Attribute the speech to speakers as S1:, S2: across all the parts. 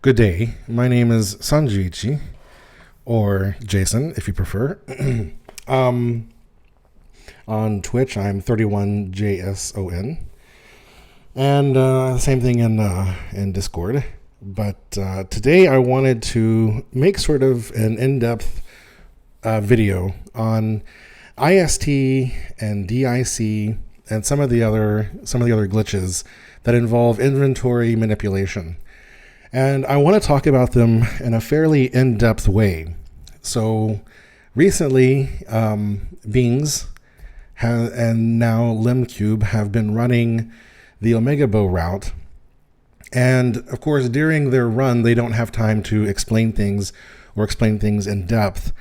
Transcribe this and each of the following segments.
S1: Good day. My name is Sanjiichi, or Jason, if you prefer. On Twitch, I'm 31JSON, and same thing in Discord. But today, I wanted to make sort of an in-depth video on IST and DIC and some of the other glitches that involve inventory manipulation. And I want to talk about them in a fairly in-depth way. So recently, Bings and now Limcube have been running the Omega Bow route. And of course, during their run, they don't have time to explain things or explain things in depth.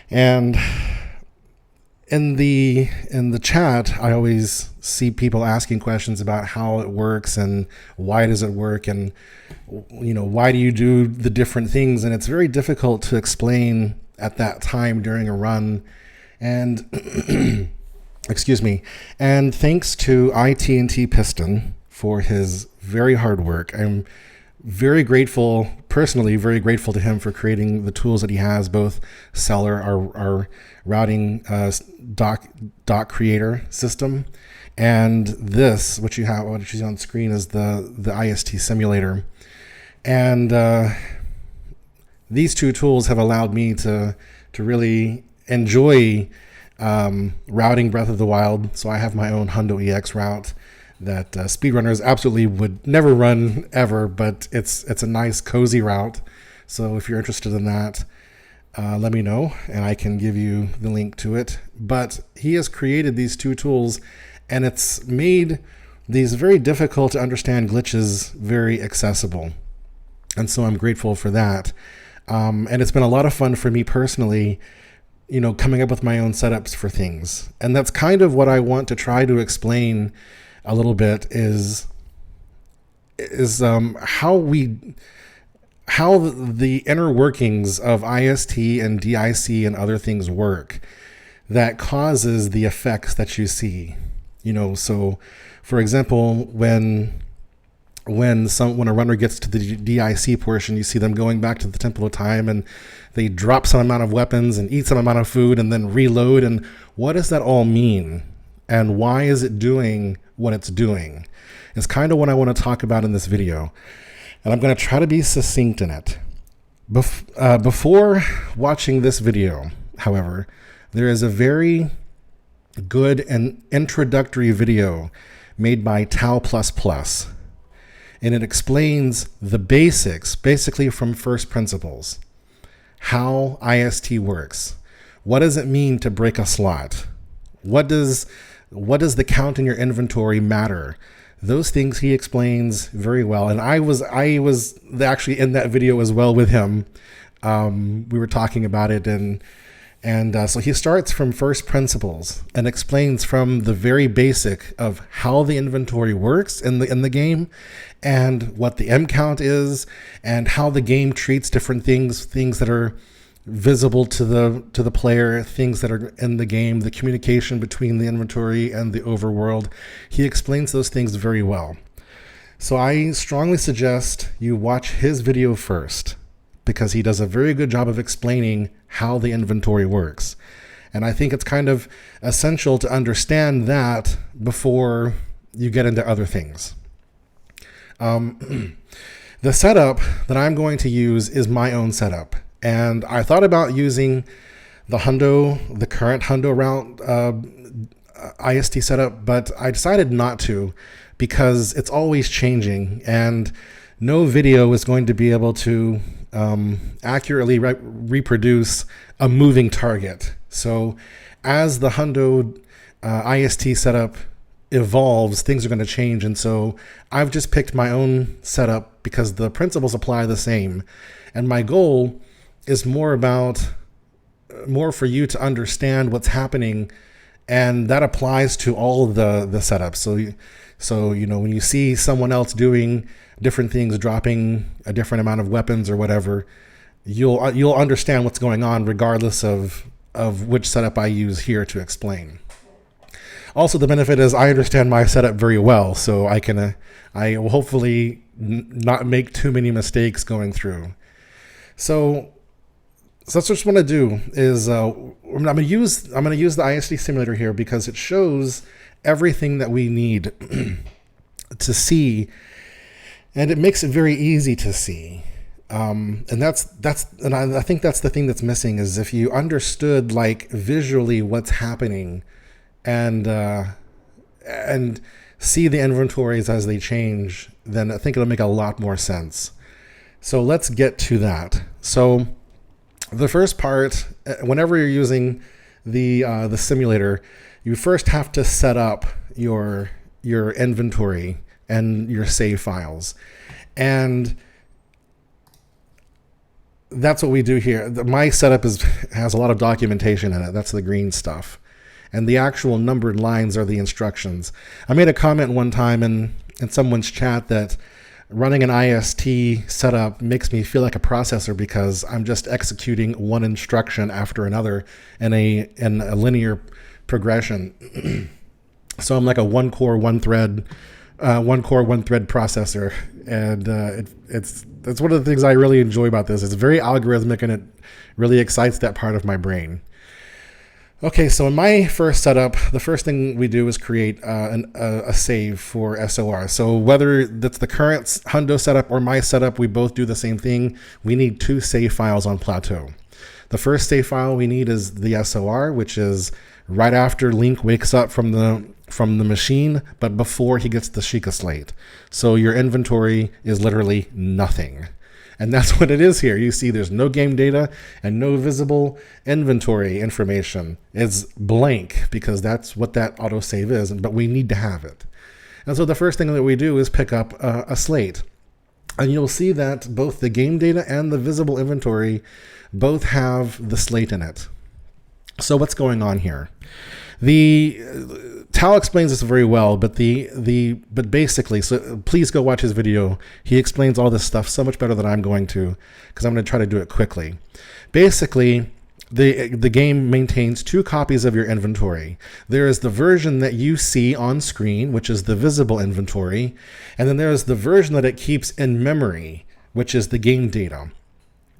S1: And in the chat, I always see people asking questions about how it works and why does it work, and why do you do the different things, and it's very difficult to explain at that time during a run. And excuse me. And thanks to iTNTPiston for his very hard work. I'm very grateful, personally very grateful to him for creating the tools that he has, both Seller, our routing doc creator system, and this, which you see on screen, is the IST Simulator. And these two tools have allowed me to really enjoy routing Breath of the Wild. So I have my own Hundo EX route that speedrunners absolutely would never run ever, but it's a nice cozy route. So if you're interested in that, let me know and I can give you the link to it. But he has created these two tools, and it's made these very difficult to understand glitches very accessible. And so I'm grateful for that. And it's been a lot of fun for me personally, coming up with my own setups for things. And that's kind of what I want to try to explain a little bit is how the inner workings of IST and DIC and other things work that causes the effects that you see. So for example, when a runner gets to the DIC portion, you see them going back to the Temple of Time, and they drop some amount of weapons and eat some amount of food and then reload. And what does that all mean? And why is it doing what it's doing? It's kind of what I want to talk about in this video. And I'm going to try to be succinct in it. Before watching this video, however, there is a very good and introductory video made by Tau++. And it explains the basics, basically from first principles. How IST works. What does it mean to break a slot? What does the count in your inventory matter? Those things he explains very well. And I was actually in that video as well with him. We were talking about it, and so he starts from first principles and explains from the very basic of how the inventory works in the game, and what the M count is, and how the game treats different things that are visible to the player, things that are in the game, the communication between the inventory and the overworld. He explains those things very well. So I strongly suggest you watch his video first, because he does a very good job of explaining how the inventory works. And I think it's kind of essential to understand that before you get into other things. The setup that I'm going to use is my own setup. And I thought about using the current Hundo route IST setup, but I decided not to, because it's always changing, and no video is going to be able to accurately reproduce a moving target. So as the Hundo IST setup evolves, things are going to change. And so I've just picked my own setup because the principles apply the same. And my goal is more for you to understand what's happening, and that applies to all of the setups. So when you see someone else doing different things, dropping a different amount of weapons or whatever, you'll understand what's going on regardless of which setup I use here to explain. Also, the benefit is I understand my setup very well, so I will hopefully not make too many mistakes going through. So that's what I just want to do is I'm going to use the IST Simulator here because it shows everything that we need to see, and it makes it very easy to see. And I think that's the thing that's missing, is if you understood like visually what's happening and see the inventories as they change, then I think it'll make a lot more sense. So let's get to that. So the first part, whenever you're using the simulator, you first have to set up your inventory and your save files, and that's what we do here. My setup has a lot of documentation in it. That's the green stuff. And the actual numbered lines are the instructions. I made a comment one time in someone's chat that running an IST setup makes me feel like a processor because I'm just executing one instruction after another in a linear progression. So I'm like a one core, one thread processor, and it's one of the things I really enjoy about this. It's very algorithmic, and it really excites that part of my brain. Okay, so in my first setup, the first thing we do is create a save for SOR. So whether that's the current Hundo setup or my setup, we both do the same thing. We need 2 save files on Plateau. The first save file we need is the SOR, which is right after Link wakes up from the machine, but before he gets the Sheikah slate. So your inventory is literally nothing. And that's what it is here. You see there's no game data and no visible inventory information. It's blank because that's what that autosave is, but we need to have it. And so the first thing that we do is pick up a slate. And you'll see that both the game data and the visible inventory both have the slate in it. So what's going on here? Tal explains this very well, but basically, so please go watch his video. He explains all this stuff so much better than I'm going to, because I'm going to try to do it quickly. Basically, the game maintains 2 copies of your inventory. There is the version that you see on screen, which is the visible inventory, and then there's the version that it keeps in memory, which is the game data.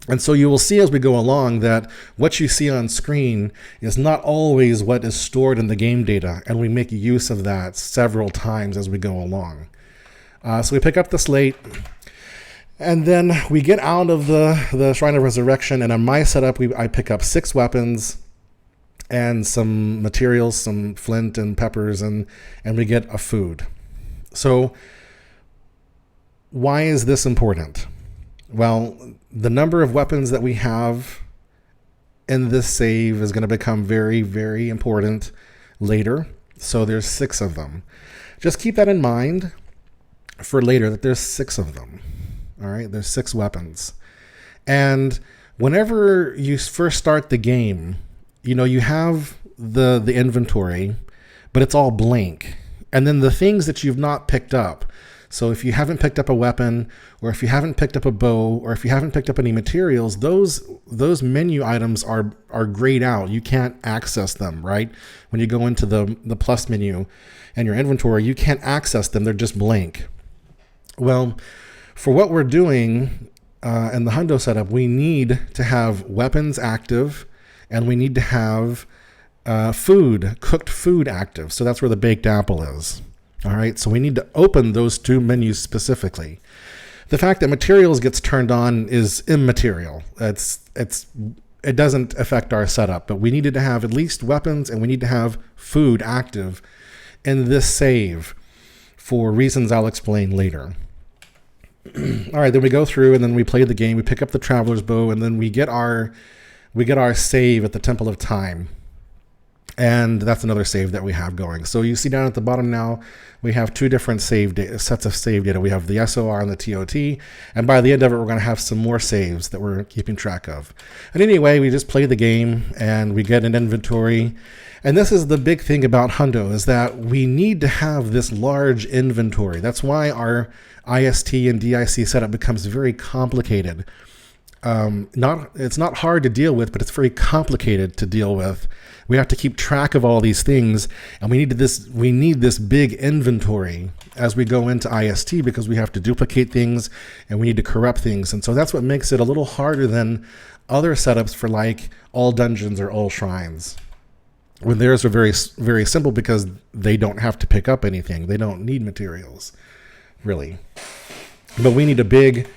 S1: And so you will see as we go along that what you see on screen is not always what is stored in the game data, and we make use of that several times as we go along. So we pick up the slate, and then we get out of the Shrine of Resurrection, and on my setup, I pick up 6 weapons and some materials, some flint and peppers, and we get a food. So why is this important? Well, the number of weapons that we have in this save is going to become very, very important later. So there's 6 of them. Just keep that in mind for later, that there's 6 of them. All right, there's 6 weapons. And whenever you first start the game, you have the inventory, but it's all blank. And then the things that you've not picked up. So if you haven't picked up a weapon, or if you haven't picked up a bow, or if you haven't picked up any materials, those menu items are grayed out. You can't access them, right? When you go into the plus menu and your inventory, you can't access them. They're just blank. Well, for what we're doing in the Hundo setup, we need to have weapons active, and we need to have cooked food active. So that's where the baked apple is. All right, so we need to open those 2 menus specifically. The fact that materials gets turned on is immaterial. It doesn't affect our setup, but we needed to have at least weapons, and we need to have food active in this save for reasons I'll explain later. All right, then we go through, and then we play the game. We pick up the Traveler's Bow, and then we get our save at the Temple of Time. And that's another save that we have going. So you see down at the bottom now, we have 2 different sets of save data. We have the SOR and the TOT. And by the end of it, we're going to have some more saves that we're keeping track of. And anyway, we just play the game, and we get an inventory. And this is the big thing about Hundo, is that we need to have this large inventory. That's why our IST and DIC setup becomes very complicated. it's not hard to deal with, but it's very complicated to deal with. We have to keep track of all these things, and we need this big inventory as we go into IST, because we have to duplicate things and we need to corrupt things. And so that's what makes it a little harder than other setups for like all dungeons or all shrines, when theirs are very, very simple because they don't have to pick up anything. They don't need materials, really. But we need a big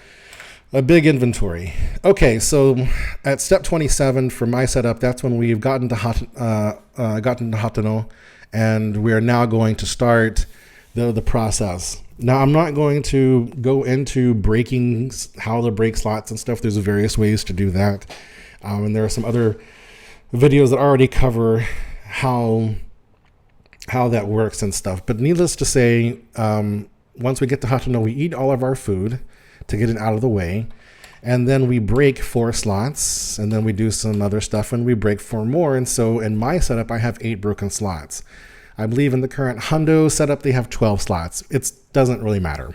S1: inventory. Okay, so at step 27 for my setup, that's when we've gotten to Hateno, and we're now going to start the process. Now, I'm not going to go into breaking, how to break slots and stuff. There's various ways to do that. And there are some other videos that already cover how that works and stuff. But needless to say, once we get to Hateno, we eat all of our food to get it out of the way. And then we break 4 slots, and then we do some other stuff and we break 4 more. And so in my setup, I have 8 broken slots. I believe in the current Hundo setup, they have 12 slots. It doesn't really matter.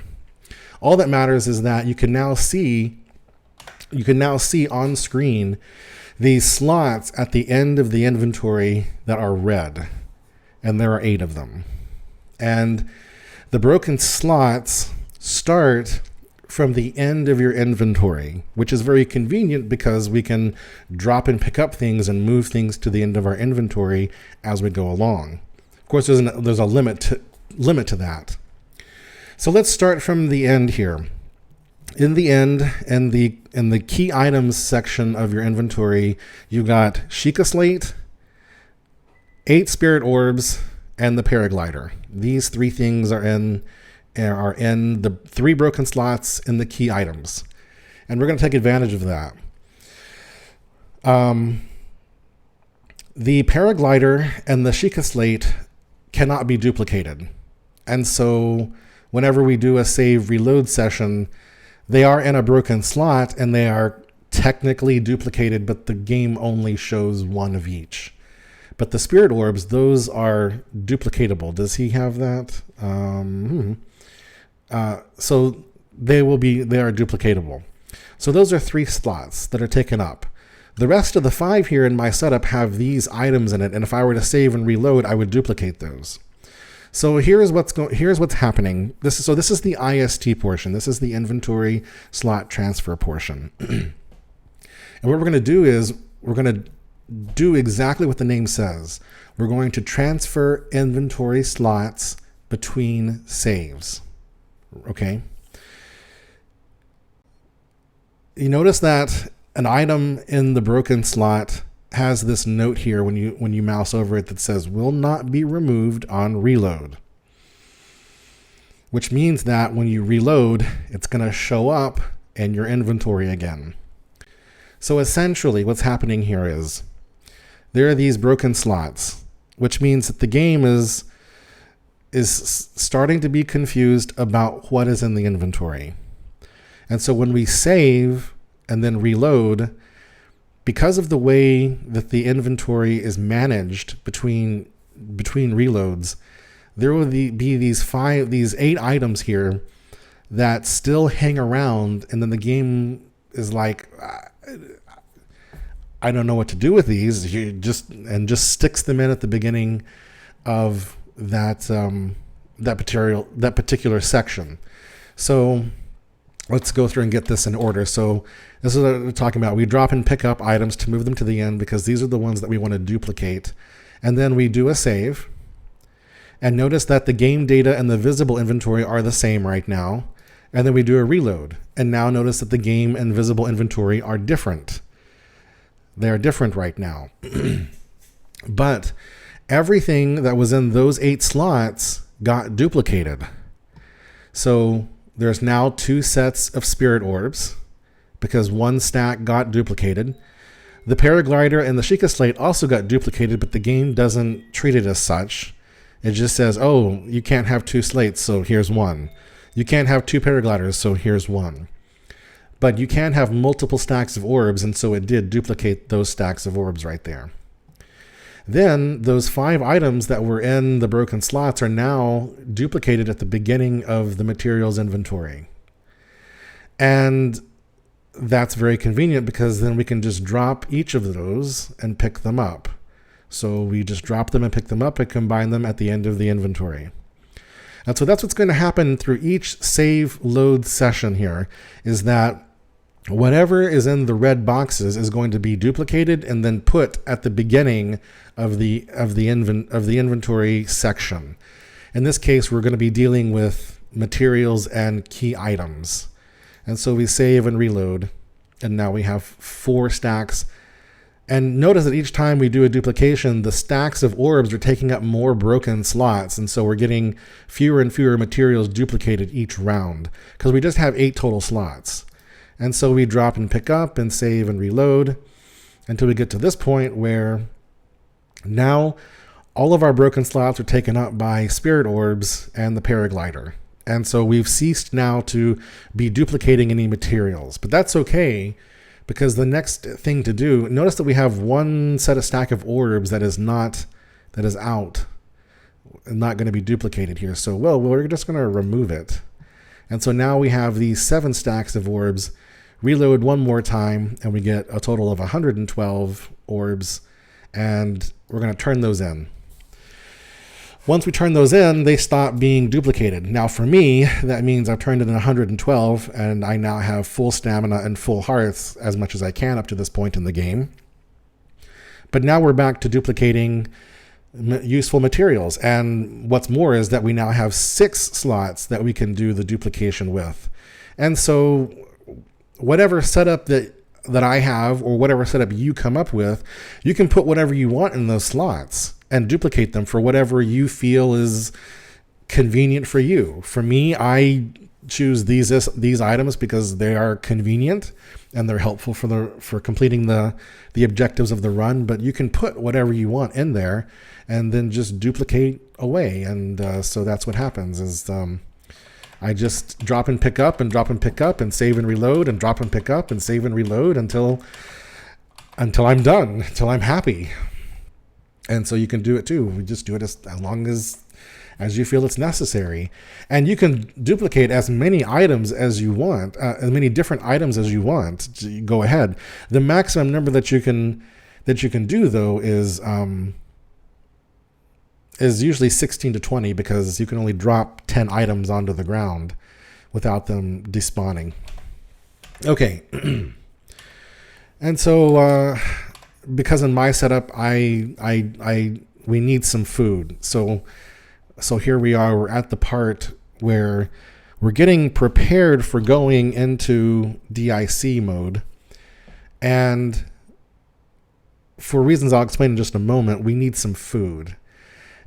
S1: All that matters is that you can now see on screen these slots at the end of the inventory that are red, and there are 8 of them. And the broken slots start from the end of your inventory, which is very convenient because we can drop and pick up things and move things to the end of our inventory as we go along. Of course, there's a limit to that. So let's start from the end here. In the end, in the key items section of your inventory, you got Sheikah Slate, 8 Spirit Orbs, and the Paraglider. These 3 things are in the 3 broken slots in the key items. And we're going to take advantage of that. The Paraglider and the Sheikah Slate cannot be duplicated. And so whenever we do a save reload session, they are in a broken slot and they are technically duplicated, but the game only shows 1 of each. But the Spirit Orbs, those are duplicatable. Does he have that? So they are duplicatable. So those are 3 slots that are taken up. The rest of the 5 here in my setup have these items in it, and if I were to save and reload, I would duplicate those. So here's what's happening. This is the IST portion. This is the inventory slot transfer portion. And what we're going to do is we're going to do exactly what the name says. We're going to transfer inventory slots between saves. Okay. You notice that an item in the broken slot has this note here when you mouse over it that says will not be removed on reload, which means that when you reload, it's going to show up in your inventory again. So essentially what's happening here is there are these broken slots, which means that the game is starting to be confused about what is in the inventory. And so when we save and then reload, because of the way that the inventory is managed between reloads, there will be these 8 items here that still hang around, and then the game is like, I don't know what to do with these. Just sticks them in at the beginning of that particular section. So let's go through and get this in order. So this is what we're talking about. We drop and pick up items to move them to the end because these are the ones that we want to duplicate. And then we do a save. And notice that the game data and the visible inventory are the same right now. And then we do a reload. And now notice that the game and visible inventory are different. They're different right now. But everything that was in those 8 slots got duplicated. So there's now 2 sets of Spirit Orbs because 1 stack got duplicated. The Paraglider and the Sheikah Slate also got duplicated, but the game doesn't treat it as such. It just says, oh, you can't have 2 slates, so here's 1. You can't have 2 Paragliders, so here's 1. But you can have multiple stacks of orbs, and so it did duplicate those stacks of orbs right there. Then those 5 items that were in the broken slots are now duplicated at the beginning of the materials inventory. And that's very convenient because then we can just drop each of those and pick them up. So we just drop them and pick them up and combine them at the end of the inventory. And so that's what's going to happen through each save load session here, is that whatever is in the red boxes is going to be duplicated and then put at the beginning of the inventory section. In this case, we're going to be dealing with materials and key items. And so we save and reload, and now we have 4 stacks. And notice that each time we do a duplication, the stacks of orbs are taking up more broken slots, and so we're getting fewer and fewer materials duplicated each round, because we just have 8 total slots. And so we drop and pick up and save and reload until we get to this point where now all of our broken slots are taken up by spirit orbs and the paraglider. And so we've ceased now to be duplicating any materials, but that's okay, because the next thing to do, notice that we have one set of stack of orbs that is out and not going to be duplicated here. So, well, we're just going to remove it. And so now we have these 7 stacks of orbs. Reload one more time, and we get a total of 112 orbs, and we're going to turn those in. Once we turn those in, they stop being duplicated. Now for me, that means I've turned in 112, and I now have full stamina and full hearts as much as I can up to this point in the game. But now we're back to duplicating useful materials. And what's more is that we now have 6 slots that we can do the duplication with. And so whatever setup that I have, or whatever setup you come up with, you can put whatever you want in those slots and duplicate them for whatever you feel is convenient for you. For me, I choose these items because they are convenient and they're helpful for completing the objectives of the run. But you can put whatever you want in there and then just duplicate away. And so that's what happens is I just drop and pick up and drop and pick up and save and reload and drop and pick up and save and reload until I'm done, until I'm happy. And so you can do it too. We just do it as long as you feel it's necessary. And you can duplicate as many items as you want, as many different items as you want. Go ahead. The maximum number that you can do though is usually 16 to 20, because you can only drop 10 items onto the ground without them despawning. Okay. And so because in my setup we need some food. So here we are, we're at the part where we're getting prepared for going into DIC mode. And for reasons I'll explain in just a moment, we need some food.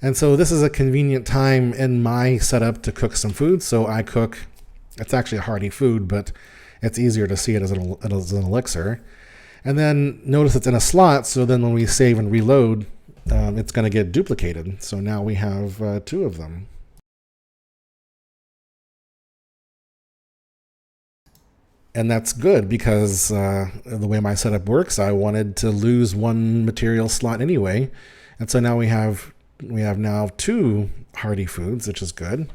S1: And so this is a convenient time in my setup to cook some food. So I cook, it's actually a hearty food, but it's easier to see it as an elixir. And then notice it's in a slot, so then when we save and reload, it's going to get duplicated. So now we have 2 of them. And that's good because the way my setup works, I wanted to lose 1 material slot anyway. And so now we have now 2 hearty foods, which is good.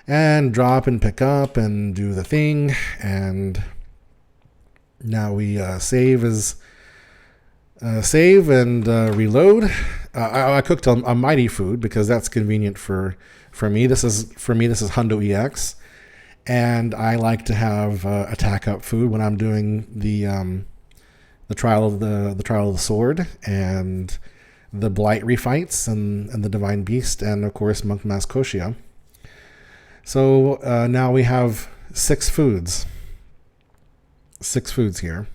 S1: And drop and pick up and do the thing. And now we save and reload. I cooked a mighty food because that's convenient for me. This is Hundo EX, and I like to have attack up food when I'm doing the trial of the sword and the blight refights and the divine beast and of course Monk Mask Koshia. So now we have 6 foods. 6 foods here,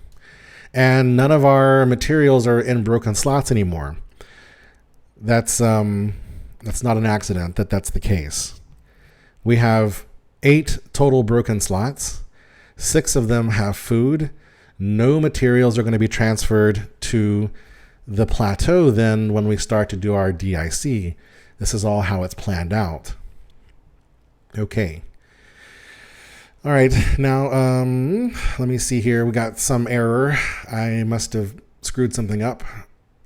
S1: and none of our materials are in broken slots anymore. That's not an accident that's the case. We have 8 total broken slots. 6 of them have food. No materials are going to be transferred to the plateau then when we start to do our DIC. This is all how it's planned out. Okay. All right, now let me see here. We got some error. I must have screwed something up.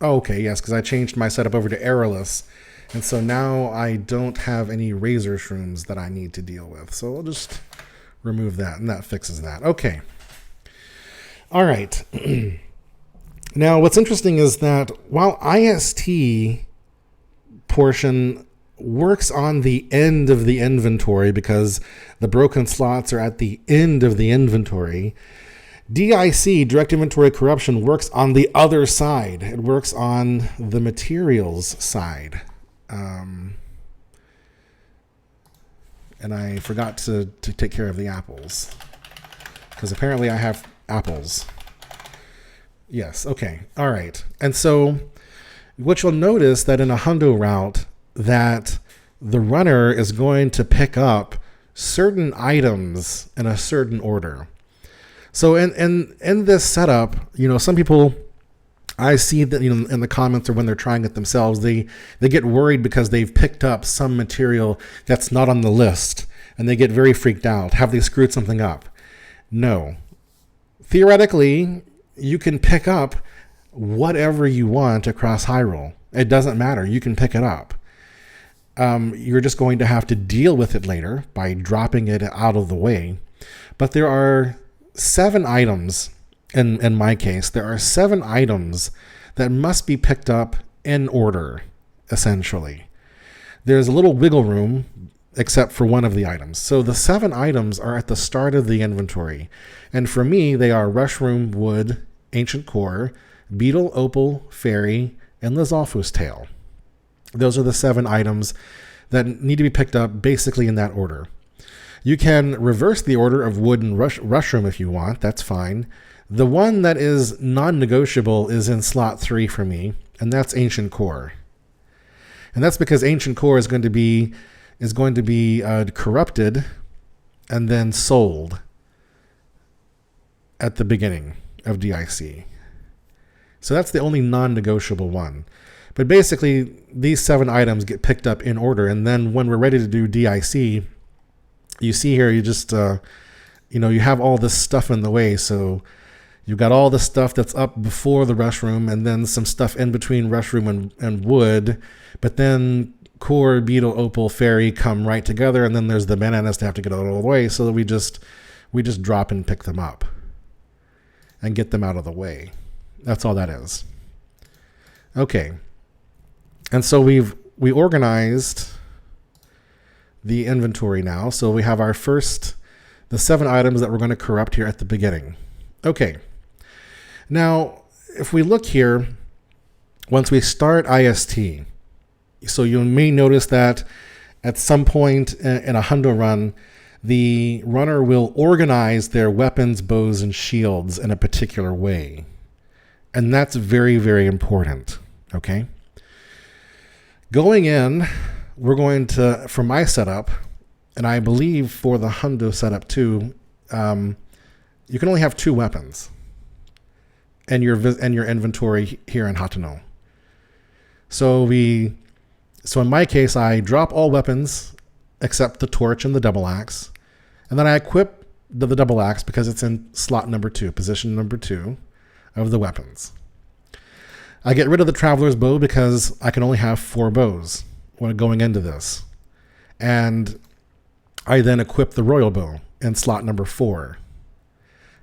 S1: Oh, okay, yes, because I changed my setup over to errorless. And so now I don't have any razor shrooms that I need to deal with. So I'll just remove that, and that fixes that. Okay. All right. Now, what's interesting is that while IST portion works on the end of the inventory because the broken slots are at the end of the inventory, DIC, direct inventory corruption, works on the other side. It works on the materials side. And I forgot to take care of the apples, because apparently I have apples. Yes, okay, all right. And so what you'll notice that in a hundo route, that the runner is going to pick up certain items in a certain order. So in this setup, some people, I see that, in the comments or when they're trying it themselves, they get worried because they've picked up some material that's not on the list, and they get very freaked out. Have they screwed something up? No. Theoretically, you can pick up whatever you want across Hyrule. It doesn't matter. You can pick it up. You're just going to have to deal with it later by dropping it out of the way. But there are 7 items, in my case, there are 7 items that must be picked up in order, essentially. There's a little wiggle room except for one of the items. So the 7 items are at the start of the inventory. And for me, they are Rushroom, Wood, Ancient Core, Beetle, Opal, Fairy, and Lizalfo's Tail. Those are the 7 items that need to be picked up basically in that order. You can reverse the order of Wood and Rushroom if you want. That's fine. The one that is non-negotiable is in slot 3 for me, and that's Ancient Core. And that's because Ancient Core is going to be corrupted and then sold at the beginning of DIC. So that's the only non-negotiable one. But basically, these 7 items get picked up in order, and then when we're ready to do DIC, you see here, you just, you have all this stuff in the way. So you've got all the stuff that's up before the Rushroom, and then some stuff in between Rushroom and Wood. But then Core, Beetle, Opal, Fairy come right together, and then there's the bananas to have to get out of the way. So that we just drop and pick them up and get them out of the way. That's all that is. Okay. And so we organized the inventory now. So we have the 7 items that we're going to corrupt here at the beginning. Okay. Now, if we look here, once we start IST, so you may notice that at some point in a hundo run, the runner will organize their weapons, bows, and shields in a particular way. And that's very, very important. Okay. Going in, we're going to, for my setup, and I believe for the hundo setup too, you can only have 2 weapons in your inventory here in Hateno. So in my case, I drop all weapons except the torch and the double axe, and then I equip the double axe because it's in slot number 2, position number 2 of the weapons. I get rid of the Traveler's Bow because I can only have 4 bows when going into this. And I then equip the Royal Bow in slot number 4.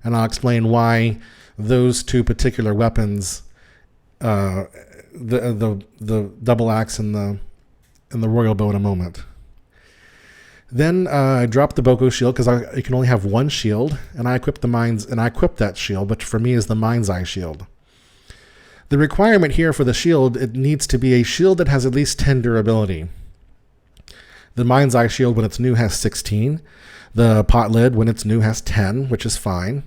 S1: And I'll explain why those 2 particular weapons, the double axe and the Royal Bow in a moment. Then I drop the Boko shield because I can only have 1 shield, and I equip that shield, which for me is the Mind's Eye shield. The requirement here for the shield, it needs to be a shield that has at least 10 durability. The Mind's Eye shield, when it's new, has 16. The pot lid, when it's new, has 10, which is fine.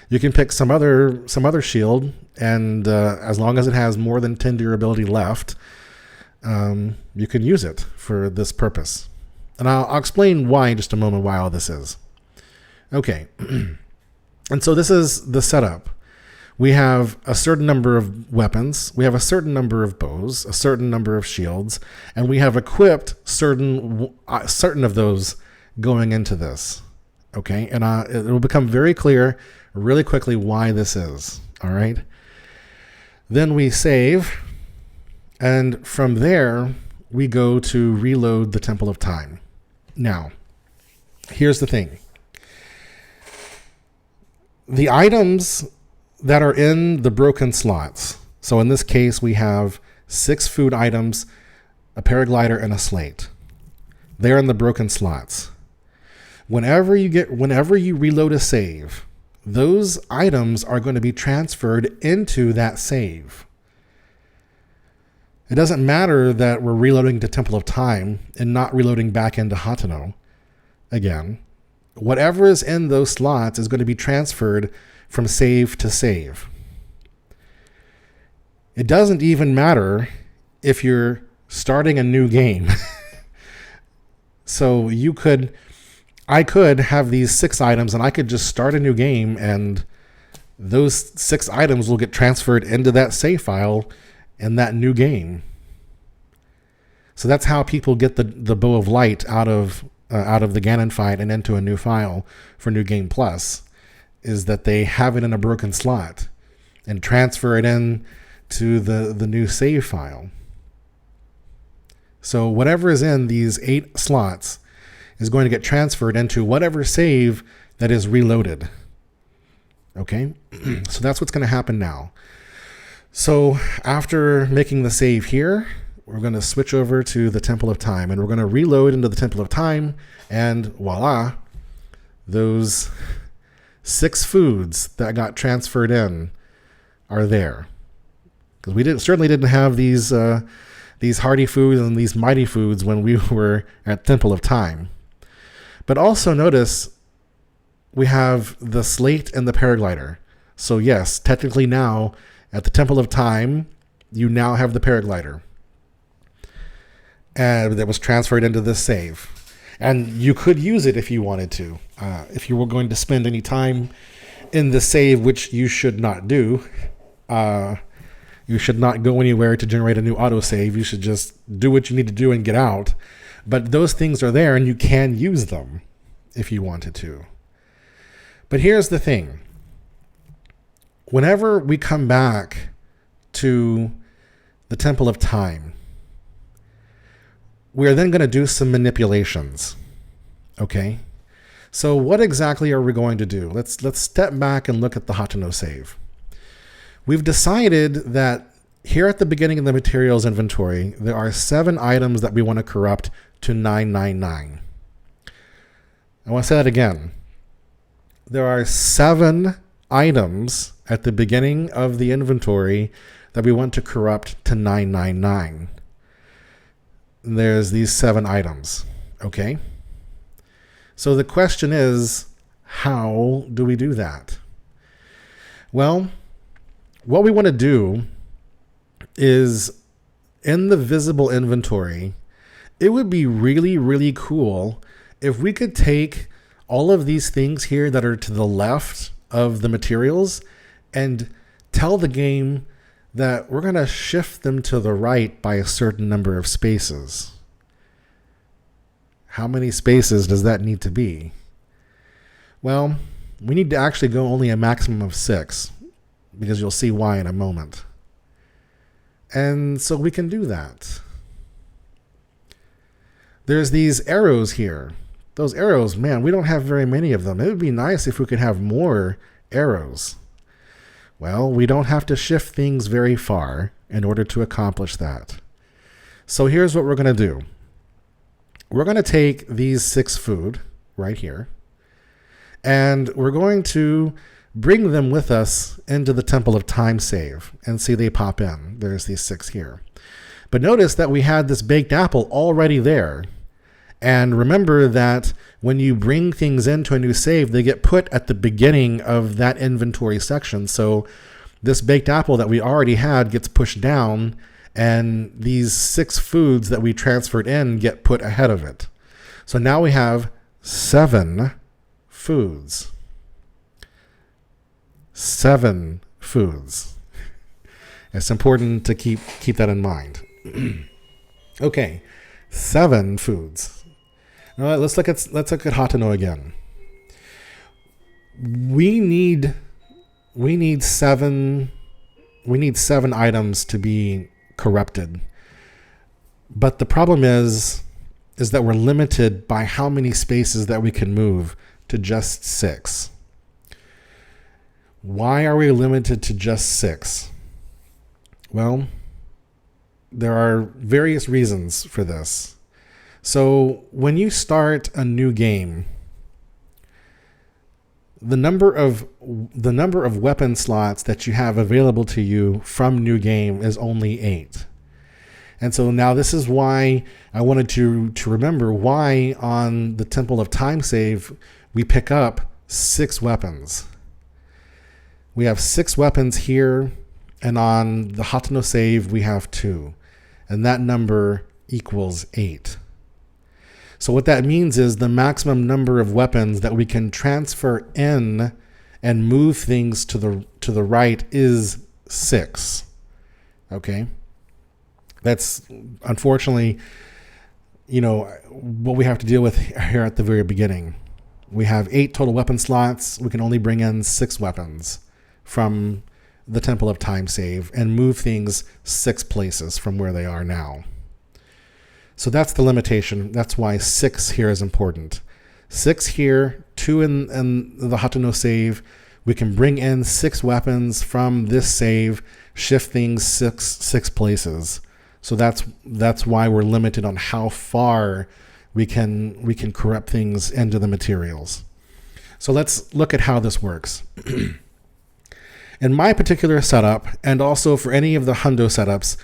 S1: You can pick some other shield, and as long as it has more than 10 durability left, you can use it for this purpose. And I'll explain why in just a moment, why all this is. Okay. And so this is the setup. We have a certain number of weapons, we have a certain number of bows, a certain number of shields, and we have equipped certain of those going into this. Okay, and it will become very clear really quickly why this is. All right. Then we save, and from there we go to reload the Temple of Time. Now, here's the thing. The items that are in the broken slots. So in this case, we have 6 food items, a paraglider, and a slate. They're in the broken slots. Whenever you reload a save, those items are going to be transferred into that save. It doesn't matter that we're reloading to Temple of Time and not reloading back into Hateno again. Whatever is in those slots is going to be transferred from save to save. It doesn't even matter if you're starting a new game. So I could have these 6 items and I could just start a new game and those 6 items will get transferred into that save file in that new game. So that's how people get the Bow of Light out of the Ganon fight and into a new file for New Game Plus, is that they have it in a broken slot and transfer it in to the new save file. So whatever is in these 8 slots is going to get transferred into whatever save that is reloaded. Okay, so that's what's going to happen now. So after making the save here, we're going to switch over to the Temple of Time and we're going to reload into the Temple of Time, and voila, those 6 foods that got transferred in are there. Because we certainly didn't have these hardy foods and these mighty foods when we were at Temple of Time. But also notice we have the slate and the paraglider. So yes, technically now at the Temple of Time, you now have the paraglider. And that was transferred into this save. And you could use it if you wanted to. If you were going to spend any time in the save, which you should not do. You should not go anywhere to generate a new autosave. You should just do what you need to do and get out. But those things are there and you can use them if you wanted to. But here's the thing. Whenever we come back to the Temple of Time, we are then going to do some manipulations. Okay? So what exactly are we going to do? Let's step back and look at the Hateno save. We've decided that here at the beginning of the materials inventory, there are 7 items that we want to corrupt to 999. I want to say that again. There are 7 items at the beginning of the inventory that we want to corrupt to 999. There's these 7 items. Okay? So the question is, how do we do that? Well, what we want to do is in the visible inventory, it would be really, really cool if we could take all of these things here that are to the left of the materials and tell the game that we're going to shift them to the right by a certain number of spaces. How many spaces does that need to be? Well, we need to actually go only a maximum of 6, because you'll see why in a moment. And so we can do that. There's these arrows here. Those arrows, man, we don't have very many of them. It would be nice if we could have more arrows. Well, we don't have to shift things very far in order to accomplish that. So here's what we're going to do. We're going to take these 6 food right here, and we're going to bring them with us into the Temple of Time save and see they pop in. There's these 6 here. But notice that we had this baked apple already there. And remember that when you bring things into a new save, they get put at the beginning of that inventory section. So this baked apple that we already had gets pushed down, and these 6 foods that we transferred in get put ahead of it. So now we have 7 foods. 7 foods. It's important to keep that in mind. Okay, 7 foods. All right, let's look at Hateno again. We need 7 items to be corrupted. But the problem is that we're limited by how many spaces that we can move to just 6. Why are we limited to just 6? Well, there are various reasons for this. So when you start a new game, the number of weapon slots that you have available to you from new game is only 8. And so now this is why I wanted to remember why on the Temple of Time save we pick up 6 weapons. We have 6 weapons here, and on the Hateno save we have 2. And that number equals 8. So what that means is the maximum number of weapons that we can transfer in and move things to the right is 6. Okay? That's unfortunately, what we have to deal with here at the very beginning. We have 8 total weapon slots. We can only bring in 6 weapons from the Temple of Time save and move things 6 places from where they are now. So that's the limitation. That's why 6 here is important. 6 here, 2 in the Hateno save. We can bring in 6 weapons from this save, shift things 6 places. So that's why we're limited on how far we can corrupt things into the materials. So let's look at how this works. In my particular setup, and also for any of the Hundo setups,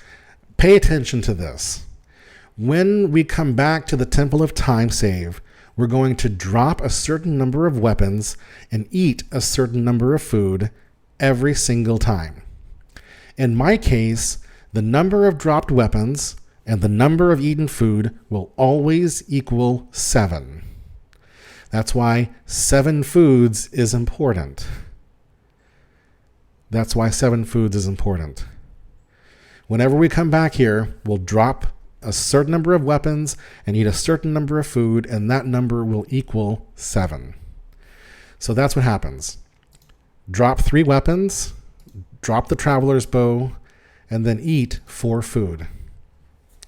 S1: pay attention to this. When we come back to the Temple of Time save, we're going to drop a certain number of weapons and eat a certain number of food every single time. In my case, the number of dropped weapons and the number of eaten food will always equal 7. That's why 7 foods is important. That's why 7 foods is important. Whenever we come back here, we'll drop a certain number of weapons and eat a certain number of food, and that number will equal 7. So that's what happens. Drop 3 weapons, drop the Traveler's Bow, and then eat 4 food.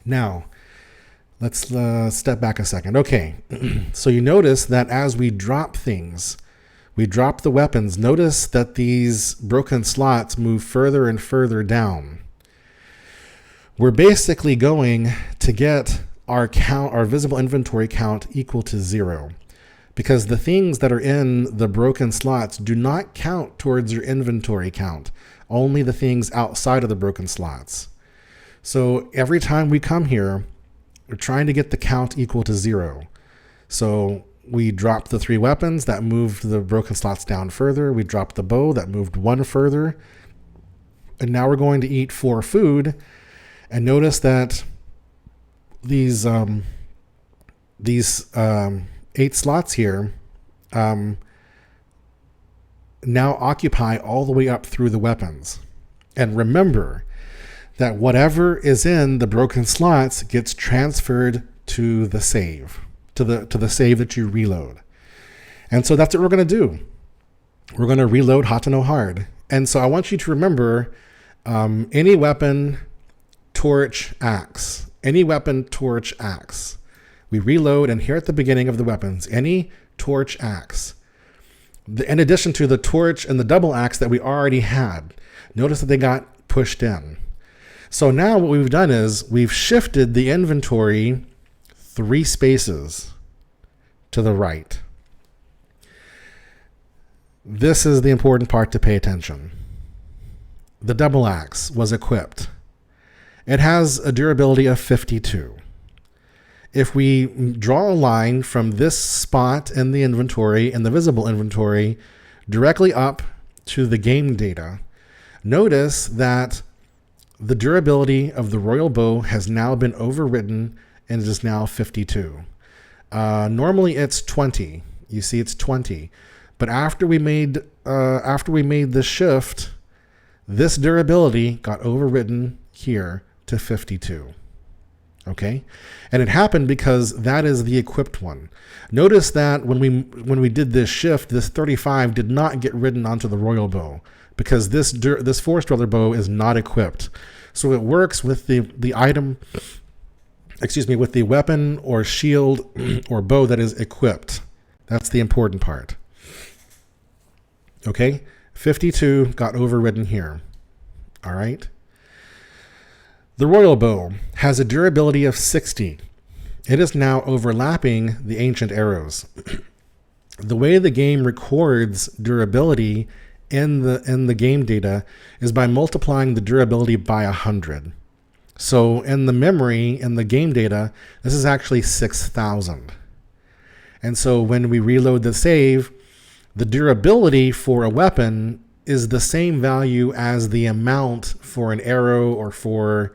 S1: Now, let's step back a second. Okay, so you notice that as we drop things, we drop the weapons. Notice that these broken slots move further and further down. We're basically going to get our visible inventory count equal to 0, because the things that are in the broken slots do not count towards your inventory count, only the things outside of the broken slots. So every time we come here, we're trying to get the count equal to 0. So we dropped the 3 weapons, that moved the broken slots down further. We dropped the bow, that moved 1 further. And now we're going to eat 4 food. And notice that these 8 slots here now occupy all the way up through the weapons. And remember that whatever is in the broken slots gets transferred to the save, to the save that you reload. And so that's what we're going to do. We're going to reload Hateno hard. And so I want you to remember any weapon, torch, axe. Any weapon, torch, axe. We reload, and here at the beginning of the weapons, any torch, axe. In addition to the torch and the double axe that we already had, notice that they got pushed in. So now what we've done is we've shifted the inventory 3 spaces to the right. This is the important part to pay attention. The double axe was equipped. It has a durability of 52. If we draw a line from this spot in the inventory, in the visible inventory, directly up to the game data, notice that the durability of the Royal Bow has now been overwritten and it is now 52. Normally it's 20. You see it's 20. But after we made this shift, this durability got overwritten here to 52. Okay? And it happened because that is the equipped one. Notice that when we did this shift, this 35 did not get written onto the Royal Bow because this Forest Dweller bow is not equipped. So it works with the item, with the weapon or shield or bow that is equipped. That's the important part. Okay? 52 got overridden here. All right. The royal bow has a durability of 60. It is now overlapping the ancient arrows. The way the game records durability in the game data is by multiplying the durability by 100. So in the memory, in the game data, this is actually 6,000. And so when we reload the save, the durability for a weapon is the same value as the amount for an arrow or for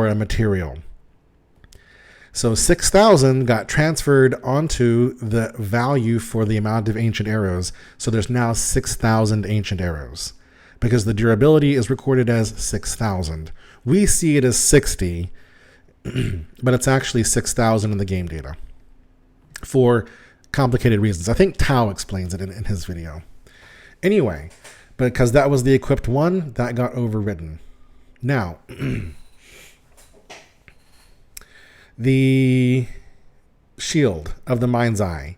S1: a material. So 6,000 got transferred onto the value for the amount of ancient arrows. So there's now 6,000 ancient arrows because the durability is recorded as 6,000. We see it as 60, but it's actually 6,000 in the game data for complicated reasons. I think Tao explains it in his video. Anyway, because that was the equipped one, that got overridden. Now, the shield of the Mind's Eye.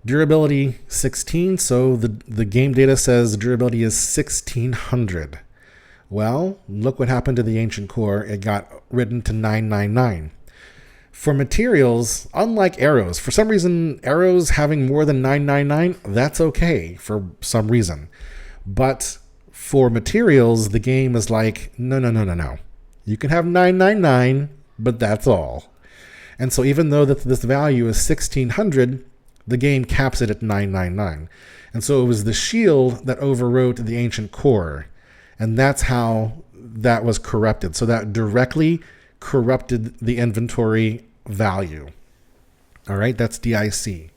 S1: Durability 16, so the game data says durability is 1600. Well, look what happened to the ancient core. It got written to 999. For materials, unlike arrows, for some reason, arrows having more than 999, that's okay for some reason. But for materials, the game is like, no. You can have 999, but that's all. And so even though this value is 1600, the game caps it at 999. And so it was the shield that overwrote the ancient core. And that's how that was corrupted. So that directly corrupted the inventory value. All right, that's DIC.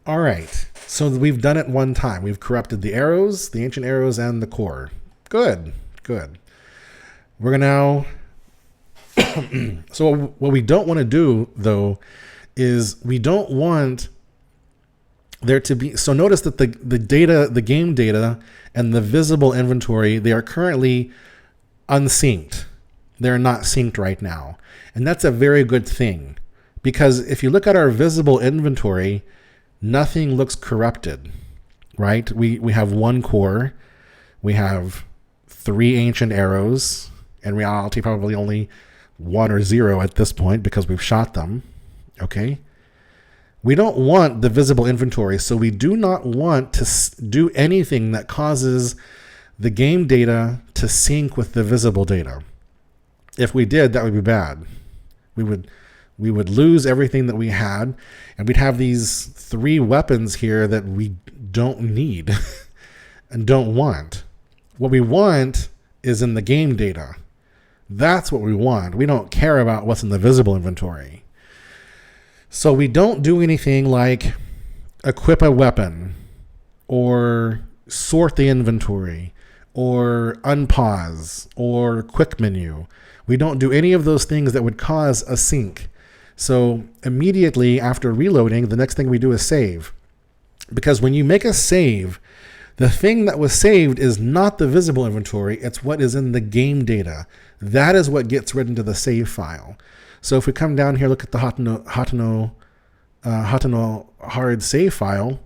S1: All right, so we've done it one time. We've corrupted the arrows, the ancient arrows, and the core. Good. We're now... So what we don't want to do, though, is we don't want there to be... So notice that the data, the game data, and the visible inventory, they are currently unsynced. They're not synced right now. And that's a very good thing. Because if you look at our visible inventory, nothing looks corrupted, right? We have one core. We have 3 ancient arrows. In reality, probably only 1 or 0 at this point because we've shot them. Okay? We don't want the visible inventory, so we do not want to do anything that causes the game data to sync with the visible data. If we did, that would be bad. We would lose everything that we had, and we'd have these 3 weapons here that we don't need and don't want. What we want is in the game data. That's what we want. We don't care about what's in the visible inventory. So we don't do anything like equip a weapon or sort the inventory or unpause or quick menu. We don't do any of those things that would cause a sync. So immediately after reloading, the next thing we do is save. Because when you make a save, the thing that was saved is not the visible inventory, it's what is in the game data. That is what gets written to the save file. So if we come down here, look at the Hatano hard save file,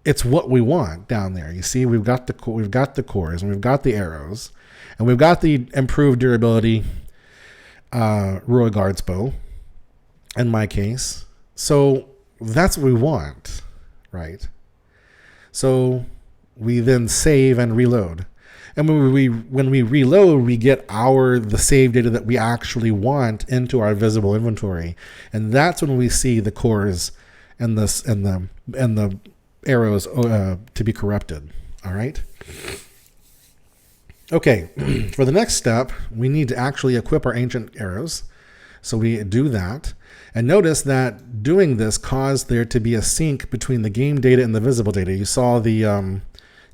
S1: it's what we want down there. You see, we've got the cores, and we've got the arrows, and we've got the improved durability Royal Guards bow, in my case. So that's what we want, right? So we then save and reload. And when we reload, we get the save data that we actually want into our visible inventory, and that's when we see the cores and the arrows to be corrupted. All right. Okay. For the next step, we need to actually equip our ancient arrows. So we do that, and notice that doing this caused there to be a sync between the game data and the visible data. You saw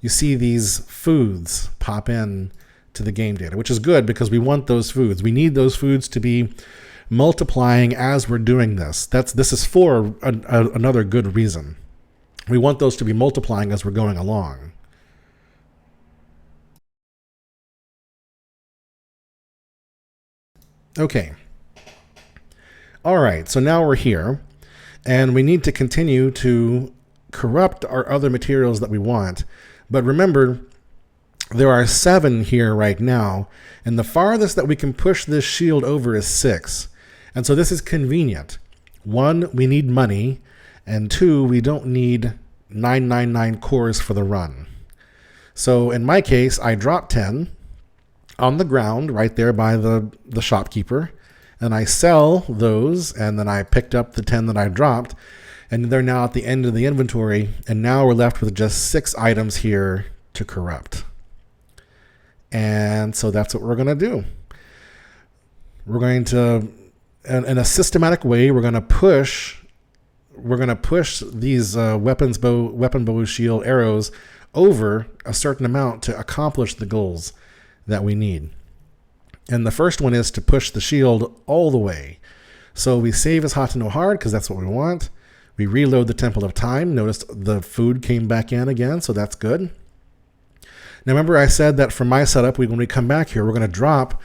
S1: you see these foods pop in to the game data, which is good because we want those foods. We need those foods to be multiplying as we're doing this. This is for another good reason. We want those to be multiplying as we're going along. Okay. All right, so now we're here, and we need to continue to corrupt our other materials that we want But remember, there are 7 here right now, and the farthest that we can push this shield over is 6. And so this is convenient. 1, we need money, and 2, we don't need 999 cores for the run. So in my case, I dropped 10 on the ground right there by the shopkeeper, and I sell those, and then I picked up the 10 that I dropped, and they're now at the end of the inventory, and now we're left with just 6 items here to corrupt. And so that's what we're going to do. We're going to, in a systematic way, we're going to push these weapon bow, shield, arrows over a certain amount to accomplish the goals that we need. And the first one is to push the shield all the way. So we save as hot to know hard because that's what we want. We reload the Temple of Time. Notice the food came back in again, so that's good. Now remember I said that for my setup, when we come back here, we're going to drop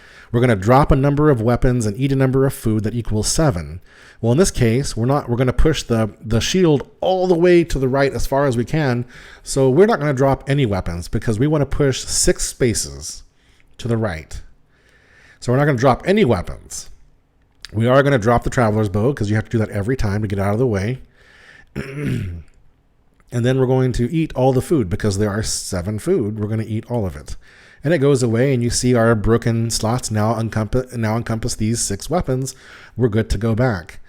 S1: a number of weapons and eat a number of food that equals 7. Well, in this case, we're going to push the shield all the way to the right as far as we can. So we're not going to drop any weapons because we want to push 6 spaces to the right. So we're not going to drop any weapons. We are going to drop the Traveler's Bow because you have to do that every time to get out of the way. And then we're going to eat all the food because there are 7 food. We're going to eat all of it. And it goes away, and you see our broken slots now encompass these 6 weapons. We're good to go back.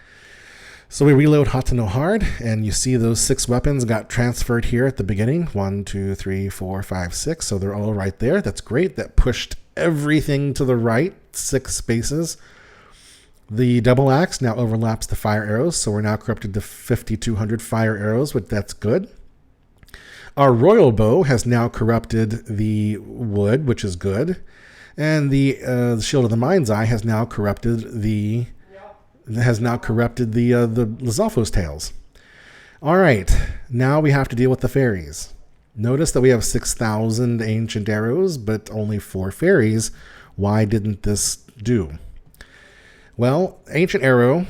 S1: So we reload hot to know hard, and you see those 6 weapons got transferred here at the beginning. 1, 2, 3, 4, 5, 6. So they're all right there. That's great. That pushed everything to the right, 6 spaces. The double axe now overlaps the fire arrows, so we're now corrupted to 5,200 fire arrows, but that's good. Our royal bow has now corrupted the wood, which is good, and the shield of the mind's eye has now corrupted the Lizalfo's tails. All right, now we have to deal with the fairies. Notice that we have 6,000 ancient arrows, but only 4 fairies. Why didn't this do? Well, ancient arrow,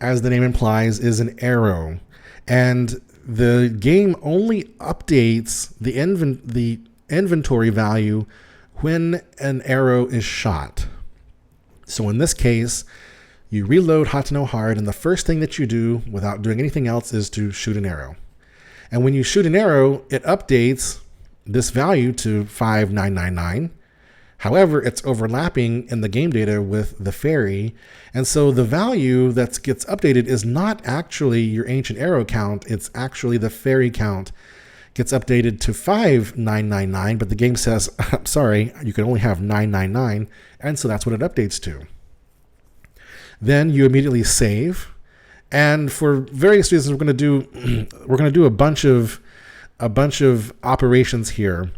S1: as the name implies, is an arrow, and the game only updates the inventory value when an arrow is shot. So in this case, you reload hot to know hard, and the first thing that you do without doing anything else is to shoot an arrow. And when you shoot an arrow, it updates this value to 5,999. However, it's overlapping in the game data with the fairy, and so the value that gets updated is not actually your ancient arrow count, it's actually the fairy count gets updated to 5,999, but the game says, I'm sorry, you can only have 999, and so that's what it updates to. Then you immediately save, and for various reasons we're going to do a bunch of operations here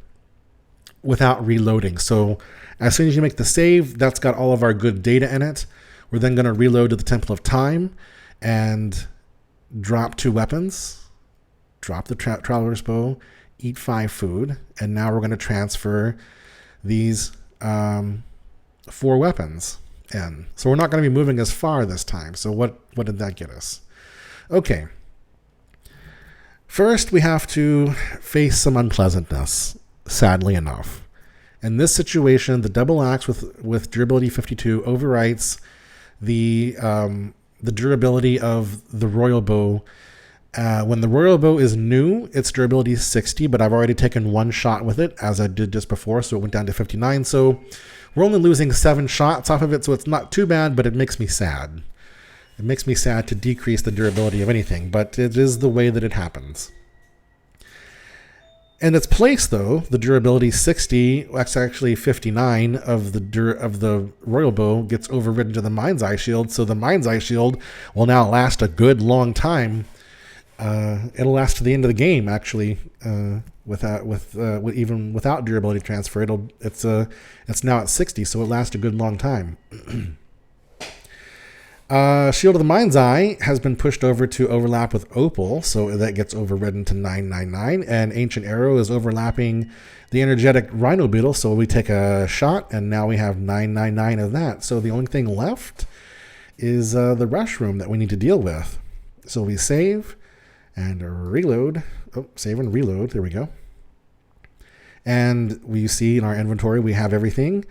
S1: without reloading. So as soon as you make the save, that's got all of our good data in it. We're then going to reload to the Temple of Time and drop 2 weapons, drop the Traveler's Bow, eat 5 food, and now we're going to transfer these 4 weapons in. So we're not going to be moving as far this time. So what did that get us? Okay. First, we have to face some unpleasantness. Sadly enough, in this situation, the double axe with durability 52 overwrites the durability of the royal bow. When the royal bow is new, its durability is 60, but I've already taken 1 shot with it, as I did just before, so it went down to 59. So we're only losing 7 shots off of it, so it's not too bad, but it makes me sad. It makes me sad to decrease the durability of anything, but it is the way that it happens. In its place, though, the durability 60, that's actually 59 of the royal bow gets overridden to the mind's eye shield. So the mind's eye shield will now last a good long time. It'll last to the end of the game, actually, even without durability transfer. It's now at 60, so it lasts a good long time. Shield of the Mind's Eye has been pushed over to overlap with Opal, so that gets overridden to 999, and Ancient Arrow is overlapping the Energetic Rhino Beetle, so we take a shot, and now we have 999 of that. So the only thing left is the Rush Room that we need to deal with. So we save and reload. Oh, save and reload. There we go. And we see in our inventory, we have everything.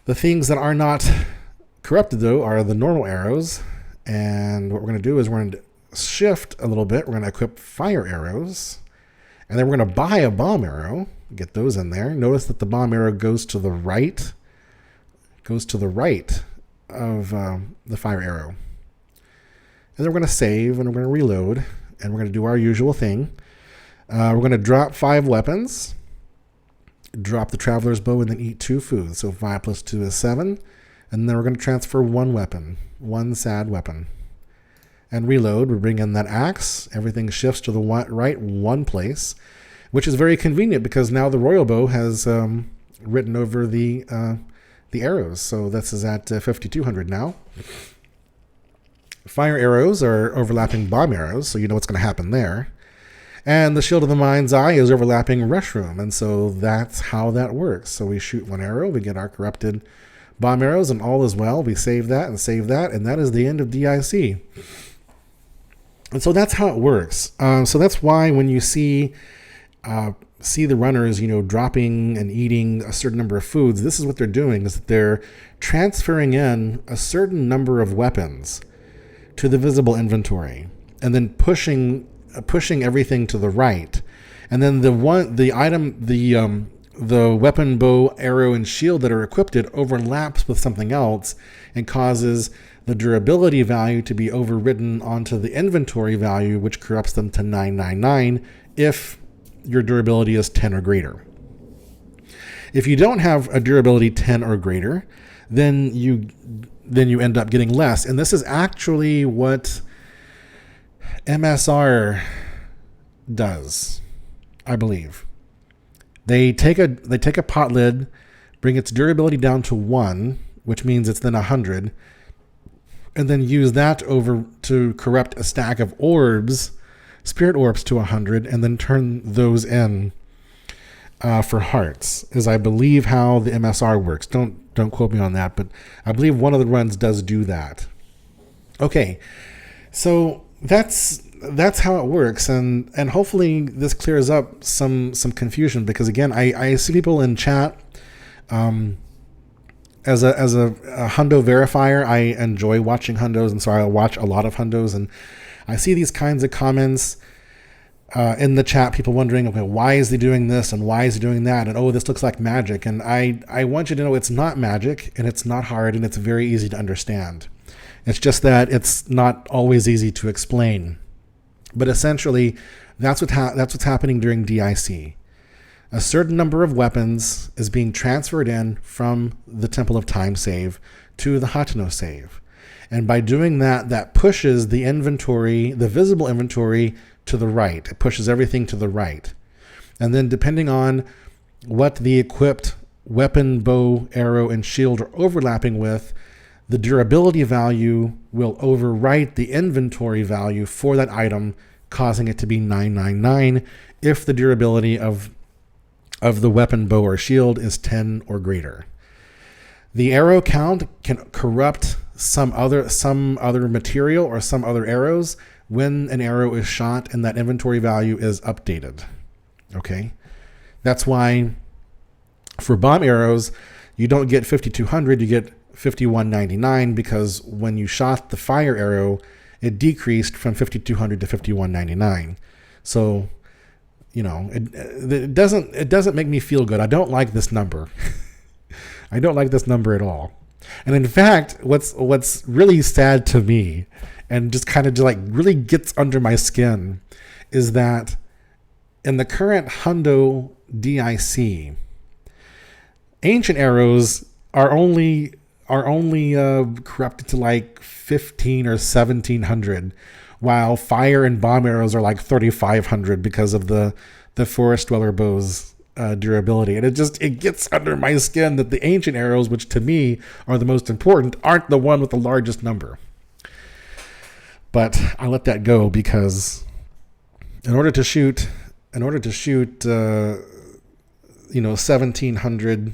S1: The things that are not corrupted, though, are the normal arrows. And what we're going to do is we're going to shift a little bit. We're going to equip fire arrows. And then we're going to buy a bomb arrow, get those in there. Notice that the bomb arrow goes to the right, of the fire arrow. And then we're going to save, and we're going to reload, and we're going to do our usual thing. We're going to drop 5 weapons, drop the traveler's bow, and then eat 2 foods. So 5 plus 2 is 7. And then we're going to transfer 1 weapon, 1 sad weapon. And reload. We bring in that axe. Everything shifts to the right one place, which is very convenient because now the royal bow has written over the arrows. So this is at 5200 now. Fire arrows are overlapping bomb arrows, so you know what's going to happen there. And the shield of the mind's eye is overlapping rush room, and so that's how that works. So we shoot 1 arrow, we get our corrupted bomb arrows, and all is well. We save that, and that is the end of DIC. And so that's how it works. So that's why when you see the runners, dropping and eating a certain number of foods, this is what they're doing, is that they're transferring in a certain number of weapons to the visible inventory, and then pushing everything to the right. And then the weapon, bow, arrow, and shield that are equipped overlaps with something else and causes the durability value to be overridden onto the inventory value, which corrupts them to 999 if your durability is 10 or greater. If you don't have a durability 10 or greater, then you end up getting less. And this is actually what MSR does, I believe. They take a pot lid, bring its durability down to 1, which means it's then 100, and then use that over to corrupt a stack of orbs, spirit orbs, to 100, and then turn those in for hearts, is I believe how the MSR works. Don't quote me on that, but I believe one of the runs does do that. Okay, so that's how it works, and hopefully this clears up some confusion, because again, I see people in chat. As a hundo verifier, I enjoy watching hundos, and so I watch a lot of hundos, and I see these kinds of comments in the chat, people wondering, okay, why is he doing this and why is he doing that, and oh, this looks like magic. And I want you to know it's not magic, and it's not hard, and it's very easy to understand. It's just that it's not always easy to explain. But essentially, that's what's happening during DIC. A certain number of weapons is being transferred in from the Temple of Time save to the Hateno save. And by doing that, that pushes the inventory, the visible inventory, to the right. It pushes everything to the right. And then depending on what the equipped weapon, bow, arrow, and shield are overlapping with, the durability value will overwrite the inventory value for that item, causing it to be 999 if the durability of the weapon, bow, or shield is 10 or greater. The arrow count can corrupt some other material or some other arrows when an arrow is shot and that inventory value is updated. Okay? That's why for bomb arrows, you don't get 5200, you get 5199, because when you shot the fire arrow, it decreased from 5200 to 5199. So, it doesn't make me feel good. I don't like this number. I don't like this number at all. And in fact, what's really sad to me, and just kind of really gets under my skin, is that in the current hundo DIC, ancient arrows are only corrupted to 15 or 1700, while fire and bomb arrows are 3500 because of the forest dweller bow's durability. And it gets under my skin that the ancient arrows, which to me are the most important, aren't the one with the largest number. But I let that go, because in order to shoot 1700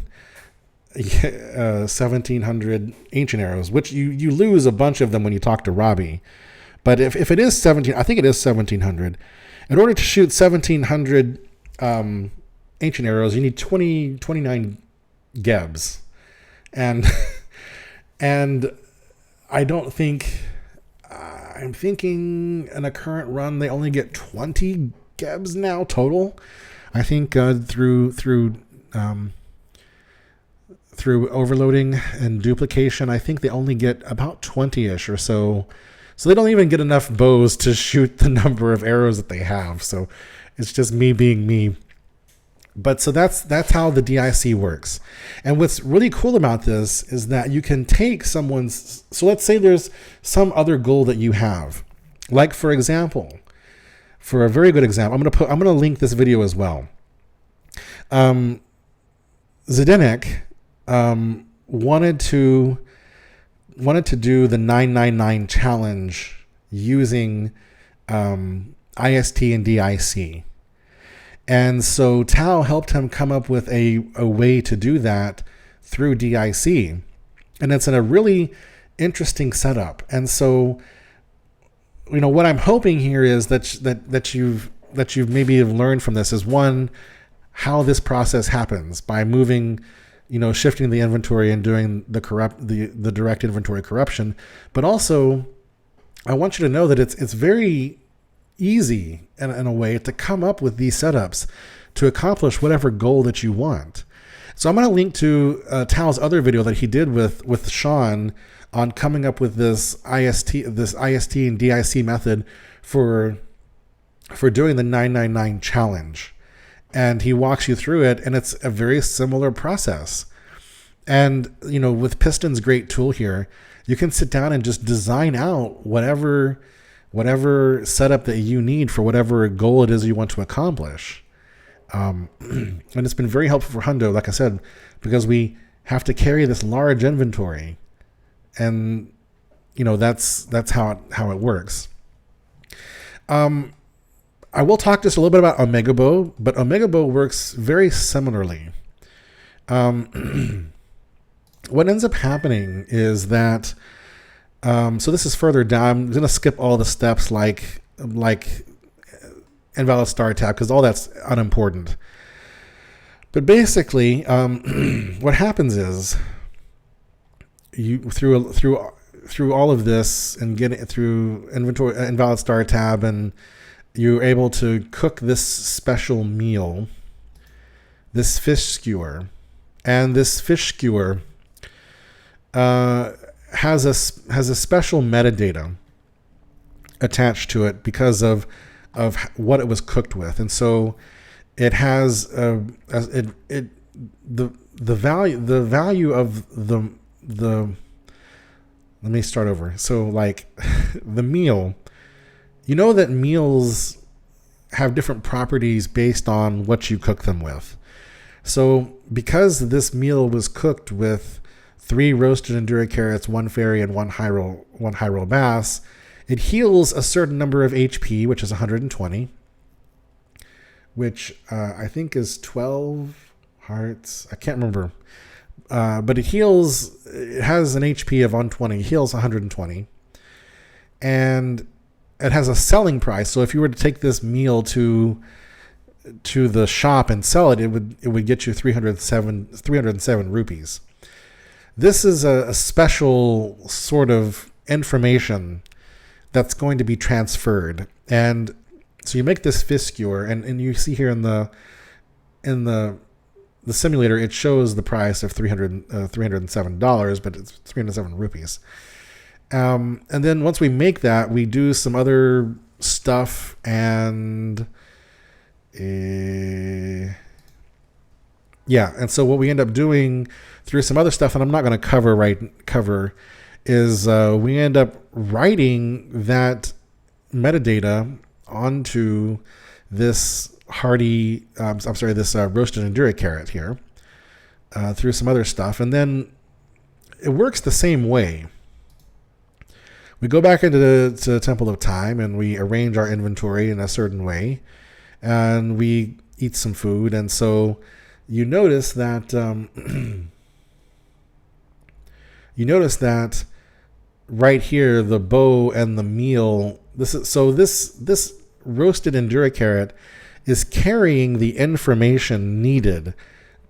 S1: ancient arrows, which you lose a bunch of them when you talk to Robbie. But if it is 17, I think it is 1700. In order to shoot 1700 ancient arrows, you need 29 gebs. And and I don't think, I'm thinking in a current run they only get 20 gebs now total. I think through overloading and duplication, I think they only get about 20-ish or so. So they don't even get enough bows to shoot the number of arrows that they have. So it's just me being me. But so that's how the DIC works. And what's really cool about this is that you can take someone's, so let's say there's some other goal that you have. Like, for example, for a very good example, I'm going to link this video as well. Zdenek wanted to do the 999 challenge using IST and DIC. And so Tao helped him come up with a way to do that through DIC. And it's in a really interesting setup. And so, you know, what I'm hoping here is that you've maybe learned from this is, one, how this process happens by moving, you know, shifting the inventory and doing the direct inventory corruption. But also, I want you to know that it's very easy in a way to come up with these setups to accomplish whatever goal that you want. So I'm going to link to Tao's other video that he did with Sean on coming up with this IST and DIC method for doing the 999 challenge. And he walks you through it, and it's a very similar process. And, you know, with Piston's great tool here, you can sit down and just design out whatever setup that you need for whatever goal it is you want to accomplish. And it's been very helpful for Hundo, like I said, because we have to carry this large inventory. And, you know, that's how it works. I will talk just a little bit about Omega Bow, but Omega Bow works very similarly. What ends up happening is that, so this is further down. I'm going to skip all the steps like invalid start tab, because all that's unimportant. But basically, what happens is you through all of this and getting through inventory invalid start tab, and you're able to cook this special meal, this fish skewer, and this fish skewer has a special metadata attached to it because of what it was cooked with. And so it has the value of the let me start over. So like the meal, you know that meals have different properties based on what you cook them with. So because this meal was cooked with 3 roasted Endura carrots, 1 fairy, and 1 high roll bass, it heals a certain number of HP, which is 120, which I think is 12 hearts. I can't remember. But it heals, it has an HP of 120, heals 120. And it has a selling price. So if you were to take this meal to the shop and sell it, it would get you 307 rupees. This is a special sort of information that's going to be transferred. And so you make this fish skewer, and you see here in the simulator, it shows the price of $307, but it's 307 rupees. And then once we make that, we do some other stuff, and and so what we end up doing through some other stuff, and I'm not going to cover, is we end up writing that metadata onto this roasted Endura carrot here through some other stuff, and then it works the same way. We go back into the Temple of Time, and we arrange our inventory in a certain way, and we eat some food. And so you notice that right here, the bow and the meal. This roasted Endura carrot is carrying the information needed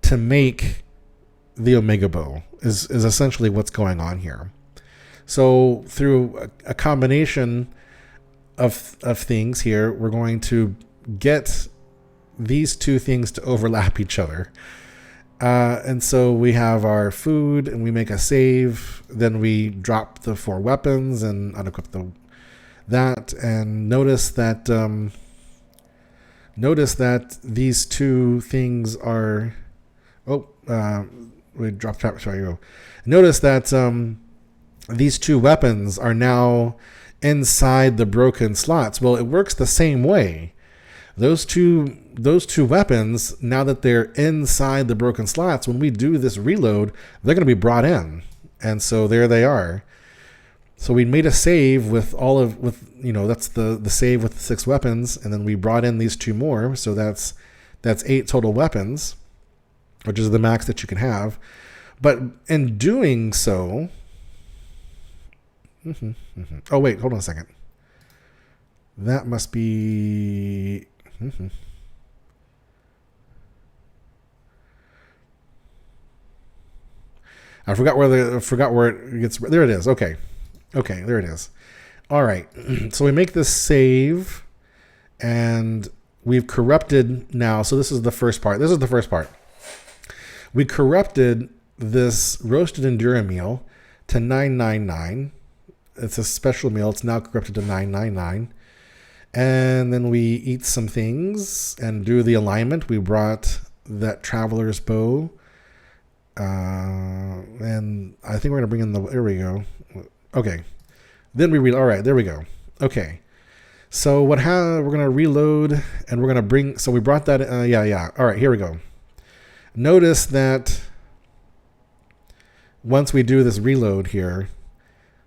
S1: to make the omega bow is essentially what's going on here. So through a combination of things here, we're going to get these two things to overlap each other. And so we have our food and we make a save, then we drop the 4 weapons and unequip that, and notice that these two things are, we dropped, sorry, go. Notice that these two weapons are now inside the broken slots. Well, it works the same way. Those two weapons, now that they're inside the broken slots, when we do this reload, they're going to be brought in. And so there they are. So we made a save with that's the save with the 6 weapons, and then we brought in these 2 more. So that's 8 total weapons, which is the max that you can have. But in doing so, oh wait, hold on a second. That must be. I forgot where it gets. There it is. Okay, there it is. All right. So we make this save, and we've corrupted now. So this is the first part. We corrupted this roasted Endura meal to 999. It's a special meal. It's now corrupted to 999. And then we eat some things and do the alignment. We brought that traveler's bow. And I think we're going to bring in there we go. Okay. Then we all right, there we go. Okay. So we're going to reload and we're going to bring, so we brought that, yeah. All right, here we go. Notice that once we do this reload here,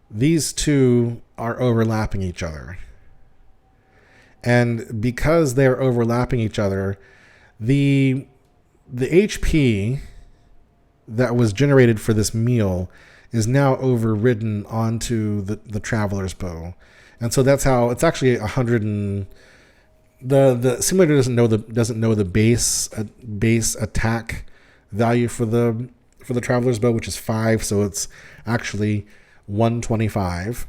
S1: these two are overlapping each other. And because they're overlapping each other, the HP that was generated for this meal is now overridden onto the traveler's bow. And so that's how it's actually 100 and the simulator doesn't know the base attack value for the traveler's bow, which is 5, so it's actually 125.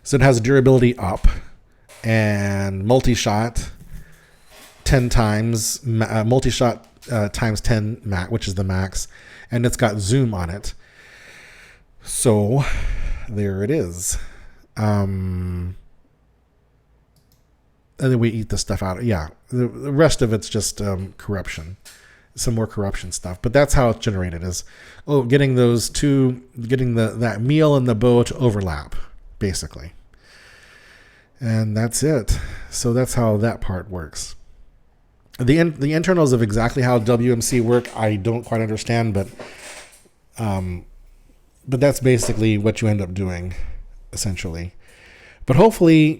S1: So it has durability up and multi-shot 10 times, multi-shot times 10 max, which is the max, and it's got zoom on it. So there it is. And then we eat the stuff out. Yeah, the rest of it's just corruption, some more corruption stuff. But that's how it's generated: is getting that meal and the bow to overlap, basically. And that's it. So that's how that part works. The internals of exactly how WMC work, I don't quite understand, but that's basically what you end up doing, essentially. But hopefully,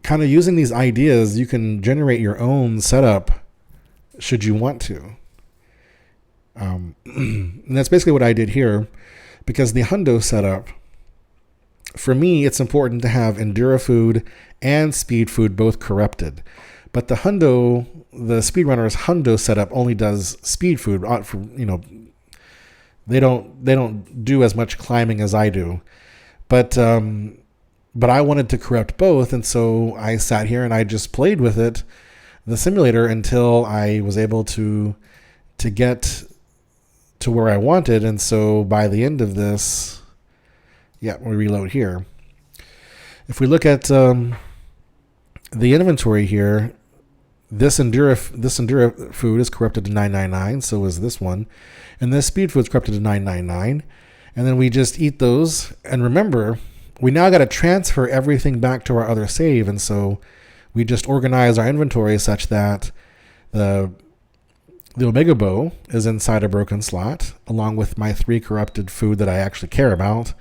S1: kind of using these ideas, you can generate your own setup should you want to. And that's basically what I did here, because the hundo setup, for me, it's important to have Endura food and speed food both corrupted. But the speedrunner's hundo setup only does speed food. They don't do as much climbing as I do. But I wanted to corrupt both, and so I sat here and I just played with it, the simulator, until I was able to get to where I wanted. And so by the end of this, we reload here. If we look at the inventory here, this Endura food is corrupted to 999, so is this one. And this speed food is corrupted to 999. And then we just eat those. And remember, we now got to transfer everything back to our other save. And so we just organize our inventory such that the Omega Bow is inside a broken slot, along with my 3 corrupted food that I actually care about.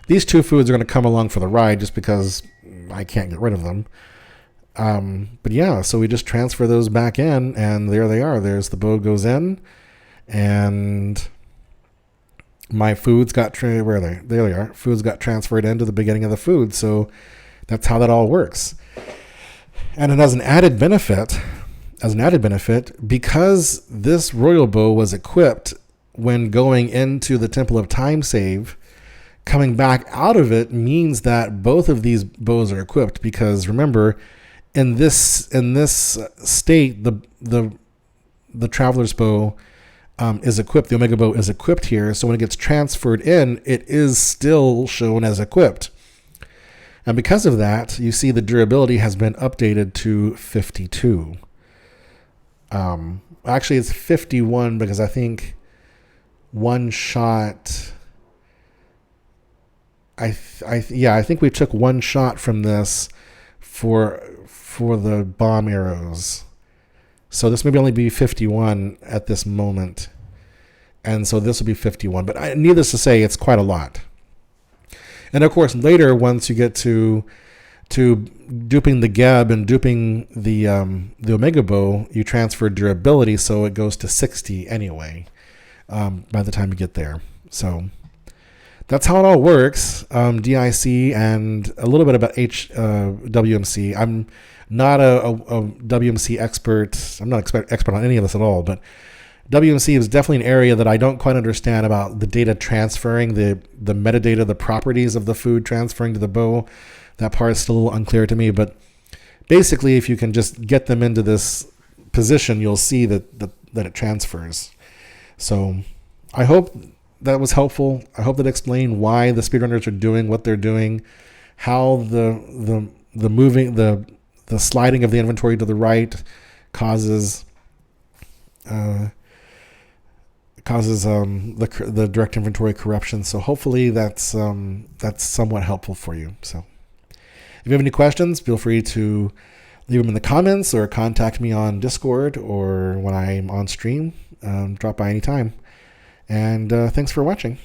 S1: These 2 foods are going to come along for the ride just because I can't get rid of them. But yeah, so we just transfer those back in, and there they are. There's the bow goes in, and my foods got where are they? There they are. Foods got transferred into the beginning of the food. So that's how that all works. And it has an added benefit as an added benefit, because this royal bow was equipped when going into the Temple of Time save, coming back out of it means that both of these bows are equipped, because remember, in this state, the Traveler's Bow is equipped. The Omega Bow is equipped here, so when it gets transferred in, it is still shown as equipped. And because of that, you see the durability has been updated to 52. Actually, it's 51 because I think one shot. I think we took one shot from this for the bomb arrows. So this may only be 51 at this moment. And so this will be 51. But needless to say, it's quite a lot. And of course, later, once you get to duping the Geb and duping the Omega Bow, you transfer durability, so it goes to 60 anyway by the time you get there. So that's how it all works. DIC and a little bit about WMC. I'm not a WMC expert. I'm not expert on any of this at all, but WMC is definitely an area that I don't quite understand about the data transferring, the metadata, the properties of the food transferring to the bow. That part is still a little unclear to me, but basically if you can just get them into this position, you'll see that it transfers. So I hope that was helpful. I hope that explained why the speedrunners are doing what they're doing, how the moving, the sliding of the inventory to the right causes the direct inventory corruption. So hopefully that's somewhat helpful for you. So if you have any questions, feel free to leave them in the comments or contact me on Discord or when I'm on stream. Drop by anytime. And thanks for watching.